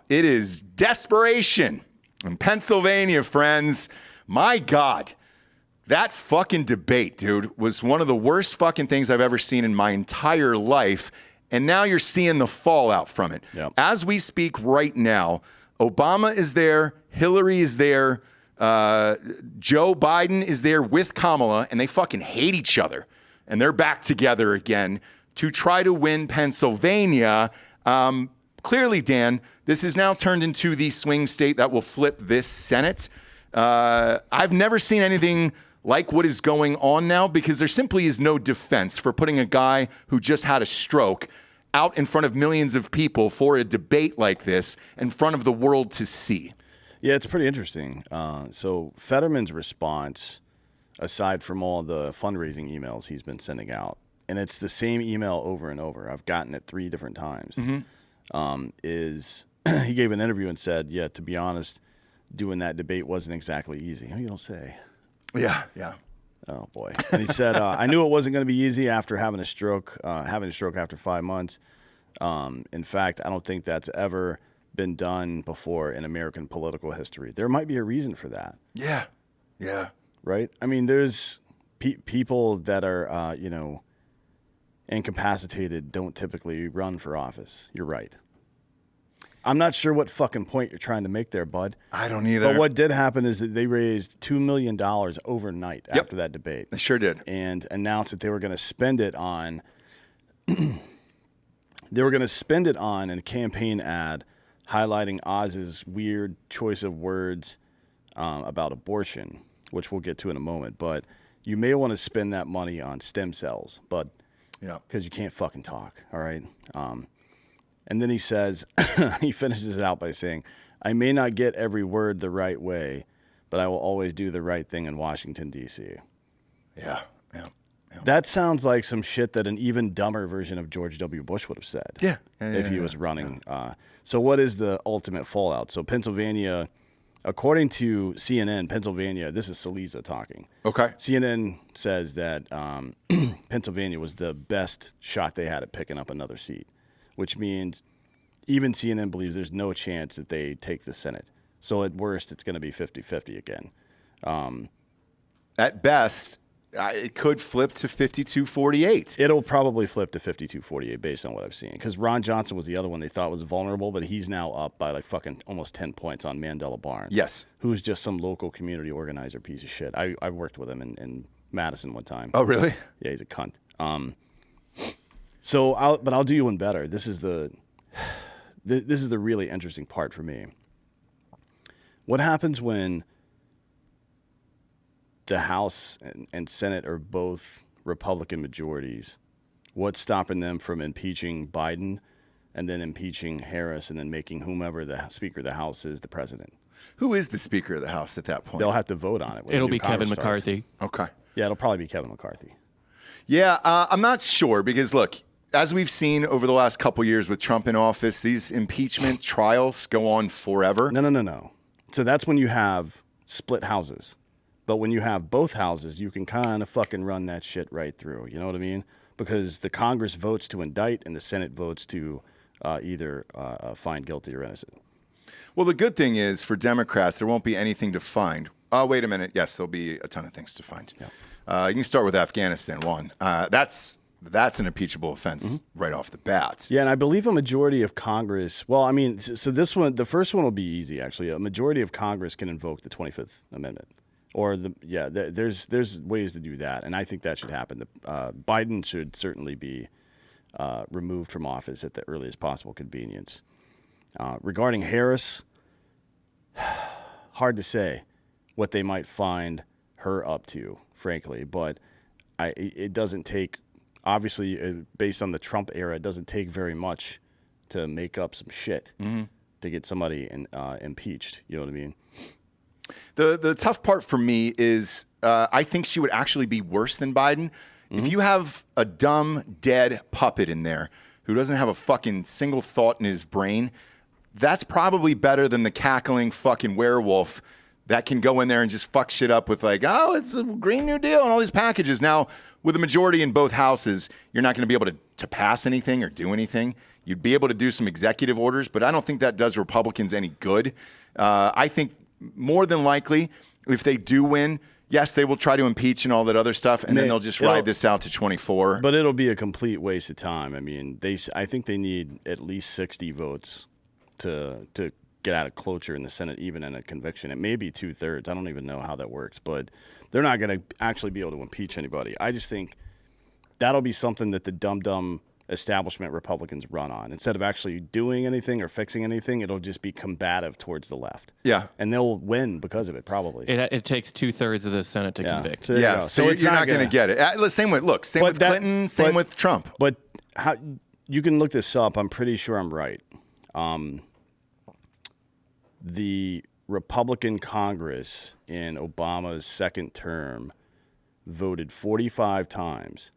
It is desperation in Pennsylvania, friends. My God, that fucking debate, dude, was one of the worst fucking things I've ever seen in my entire life. And now you're seeing the fallout from it. Yep. As we speak right now, Obama is there, Hillary is there, Joe Biden is there with Kamala, and they fucking hate each other. And they're back together again to try to win Pennsylvania. Clearly, Dan, this has now turned into the swing state that will flip this Senate. I've never seen anything like what is going on now because there simply is no defense for putting a guy who just had a stroke out in front of millions of people for a debate like this in front of the world to see. Yeah, it's pretty interesting. So Fetterman's response, aside from all the fundraising emails he's been sending out, and it's the same email over and over. I've gotten it 3 different times. Is he gave an interview and said, yeah, to be honest, doing that debate wasn't exactly easy. You don't say. Yeah. Oh, boy. And he said, I knew it wasn't going to be easy after having a stroke after 5 months. In fact, I don't think that's ever been done before in American political history. There might be a reason for that. Yeah. Right? I mean, there's people that are, incapacitated don't typically run for office. You're right. I'm not sure what fucking point you're trying to make there, bud. I don't either. But what did happen is that they raised $2 million overnight after that debate. They sure did. And announced that they were going to spend it on a campaign ad highlighting Oz's weird choice of words about abortion, which we'll get to in a moment. But you may want to spend that money on stem cells, bud. Yeah. Because you can't fucking talk, all right? And then he says, he finishes it out by saying, I may not get every word the right way, but I will always do the right thing in Washington, D.C. Yeah. That sounds like some shit that an even dumber version of George W. Bush would have said if he was running. So what is the ultimate fallout? So Pennsylvania, according to CNN, Pennsylvania, this is Saliza talking. Okay. CNN says that Pennsylvania was the best shot they had at picking up another seat, which means even CNN believes there's no chance that they take the Senate. So at worst, it's going to be 50-50 again. At best, it could flip to 52-48. It'll probably flip to 52-48 based on what I've seen. Because Ron Johnson was the other one they thought was vulnerable, but he's now up by like fucking almost 10 points on Mandela Barnes. Yes. Who's just some local community organizer piece of shit. I worked with him in Madison one time. Oh, really? Yeah, he's a cunt. So I'll do you one better. This is the really interesting part for me. What happens when the House and Senate are both Republican majorities? What's stopping them from impeaching Biden and then impeaching Harris and then making whomever the Speaker of the House is the president? Who is the Speaker of the House at that point? They'll have to vote on it. It'll be Kevin McCarthy. Okay. Yeah, it'll probably be Kevin McCarthy. Yeah, I'm not sure because, look, as we've seen over the last couple years with Trump in office, these impeachment trials go on forever. No. So that's when you have split houses. But when you have both houses, you can kind of fucking run that shit right through. You know what I mean? Because the Congress votes to indict and the Senate votes to either find guilty or innocent. Well, the good thing is for Democrats, there won't be anything to find. Oh, wait a minute. Yes, there'll be a ton of things to find. Yeah. You can start with Afghanistan one. That's an impeachable offense right off the bat. Yeah, and I believe a majority of Congress. Well, I mean, so this one, the first one will be easy actually. A majority of Congress can invoke the 25th Amendment, or there's ways to do that, and I think that should happen. Biden should certainly be removed from office at the earliest possible convenience. Regarding Harris, hard to say what they might find her up to, frankly, but it doesn't take. Obviously, based on the Trump era, it doesn't take very much to make up some shit to get somebody impeached. You know what I mean? The tough part for me is I think she would actually be worse than Biden. If you have a dumb, dead puppet in there who doesn't have a fucking single thought in his brain, that's probably better than the cackling fucking werewolf that can go in there and just fuck shit up with like, oh, it's a Green New Deal and all these packages. Now, with a majority in both houses, you're not going to be able to pass anything or do anything. You'd be able to do some executive orders, but I don't think that does Republicans any good. I think more than likely, if they do win, yes, they will try to impeach and all that other stuff, and then they'll just ride this out to 24. But it'll be a complete waste of time. I mean, I think they need at least 60 votes to get out of cloture in the Senate, even in a conviction. It may be 2/3. I don't even know how that works, but they're not going to actually be able to impeach anybody. I just think that'll be something that the dumb establishment Republicans run on. Instead of actually doing anything or fixing anything, it'll just be combative towards the left. Yeah. And they'll win because of it, probably. It takes 2/3 of the Senate to convict. So so you're not going to get it. Same with Clinton, same with Trump. But you can look this up. I'm pretty sure I'm right. The Republican Congress in Obama's second term voted 45 times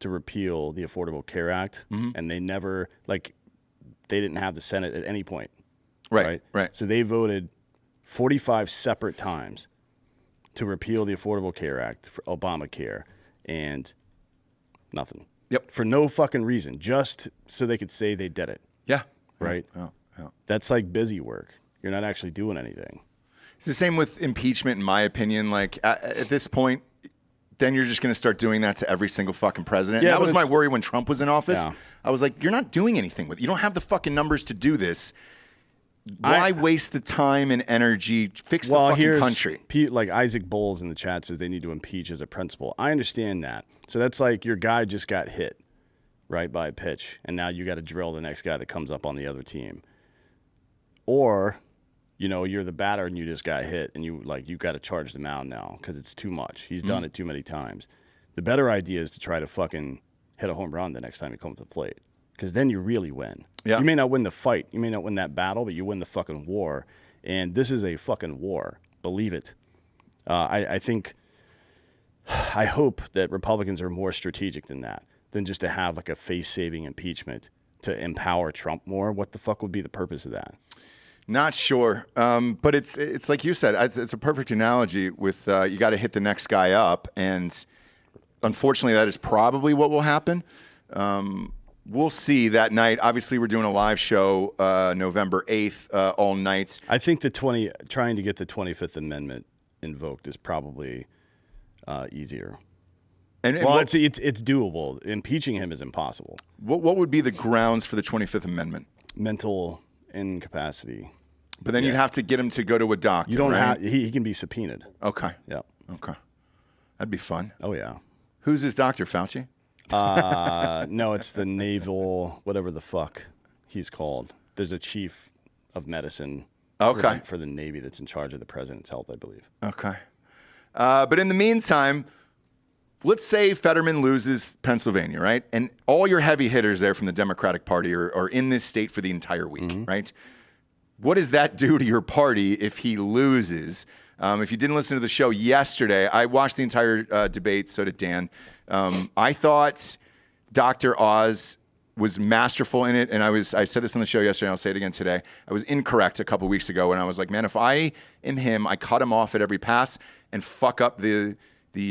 to repeal the Affordable Care Act, and they never, they didn't have the Senate at any point. Right. So they voted 45 separate times to repeal the Affordable Care Act for Obamacare, and nothing. Yep. For no fucking reason, just so they could say they did it. Yeah. Right? Yeah. That's like busy work. You're not actually doing anything. It's the same with impeachment, in my opinion. Like, at this point, then you're just going to start doing that to every single fucking president. Yeah, that was my worry when Trump was in office. Yeah. I was like, you're not doing anything with it. You don't have the fucking numbers to do this. Why waste the time and energy? Fix the fucking country. Like Isaac Bowles in the chat says they need to impeach as a principle. I understand that. So that's like your guy just got hit, right, by a pitch, and now you got to drill the next guy that comes up on the other team. Or, you're the batter and you just got hit, and you got to charge the mound now because it's too much. He's done it too many times. The better idea is to try to fucking hit a home run the next time you come to the plate, because then you really win. Yeah. You may not win the fight, you may not win that battle, but you win the fucking war. And this is a fucking war. Believe it. I hope that Republicans are more strategic than that, than just to have like a face-saving impeachment to empower Trump more. What the fuck would be the purpose of that? Not sure, but it's like you said. It's a perfect analogy with you got to hit the next guy up, and unfortunately, that is probably what will happen. We'll see that night. Obviously, we're doing a live show November 8th, all nights. I think trying to get the 25th Amendment invoked is probably easier. It's doable. Impeaching him is impossible. What would be the grounds for the 25th Amendment? Mental incapacity. But then you'd have to get him to go to a doctor. You don't right? have. He can be subpoenaed. Okay. Yeah. Okay. That'd be fun. Oh yeah. Who's his doctor? Fauci? No, it's the naval, whatever the fuck he's called. There's a chief of medicine. Okay. For the Navy that's in charge of the president's health, I believe. Okay. But in the meantime, let's say Fetterman loses Pennsylvania, right? And all your heavy hitters there from the Democratic Party are in this state for the entire week, right? What does that do to your party if he loses? If you didn't listen to the show yesterday, I watched the entire debate, so did Dan. I thought Dr. Oz was masterful in it, and I said this on the show yesterday, and I'll say it again today. I was incorrect a couple weeks ago, and I was like, man, if I am him, I cut him off at every pass and fuck up the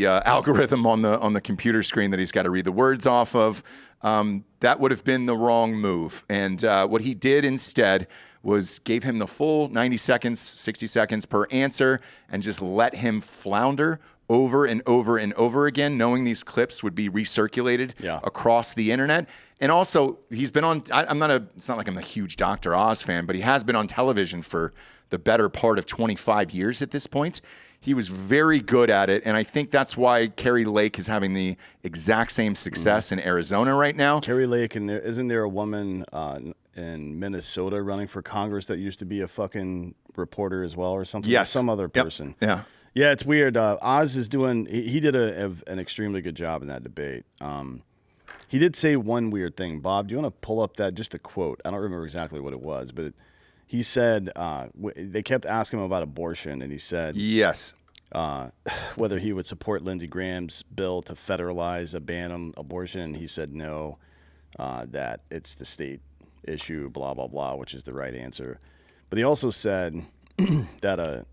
algorithm on the computer screen that he's got to read the words off of. That would have been the wrong move. And what he did instead was gave him the full 90 seconds, 60 seconds per answer, and just let him flounder over and over and over again, knowing these clips would be recirculated across the internet. And also, he's been on, it's not like I'm a huge Dr. Oz fan, but he has been on television for the better part of 25 years at this point. He was very good at it, and I think that's why Kari Lake is having the exact same success in Arizona right now. Kari Lake, and isn't there a woman in Minnesota running for Congress that used to be a fucking reporter as well or something? Yes. Some other person. Yeah. Yeah, it's weird. Oz is doing, he did an extremely good job in that debate. He did say one weird thing. Bob, do you want to pull up just a quote? I don't remember exactly what it was, but he said, they kept asking him about abortion, and he said, yes, whether he would support Lindsey Graham's bill to federalize a ban on abortion, and he said no, that it's the state issue, blah, blah, blah, which is the right answer. But he also said that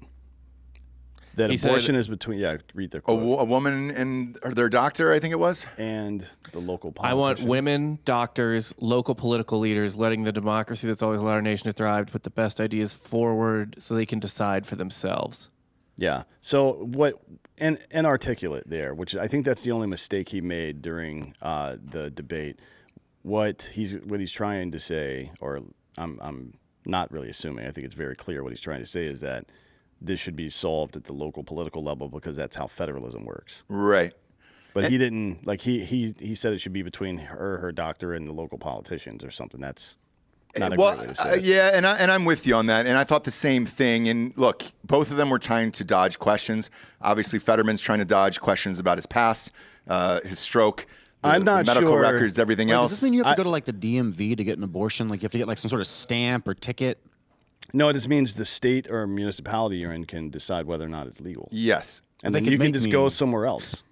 That He said- abortion is between, read the A, quote, a woman and their doctor, I think it was. and the local I want politician. women, doctors, local political leaders letting the democracy that's always allowed our nation to thrive to put the best ideas forward so they can decide for themselves. Yeah. So what and articulate there, which I think that's the only mistake he made during the debate. What he's trying to say, or I'm not really assuming. I think it's very clear what he's trying to say is that this should be solved at the local political level because that's how federalism works. Right. But he didn't like he said it should be between her doctor and the local politicians or something. That's not a great way to say it. Yeah, and I'm with you on that. And I thought the same thing. And look, both of them were trying to dodge questions. Obviously, Fetterman's trying to dodge questions about his past, his stroke. I'm not the medical sure. records, everything Wait, else. does this mean you have to go to like the DMV to get an abortion? Like you have to get like some sort of stamp or ticket? No, it just means the state or municipality you're in can decide whether or not it's legal. Yes. And They then could you can make just me- go somewhere else.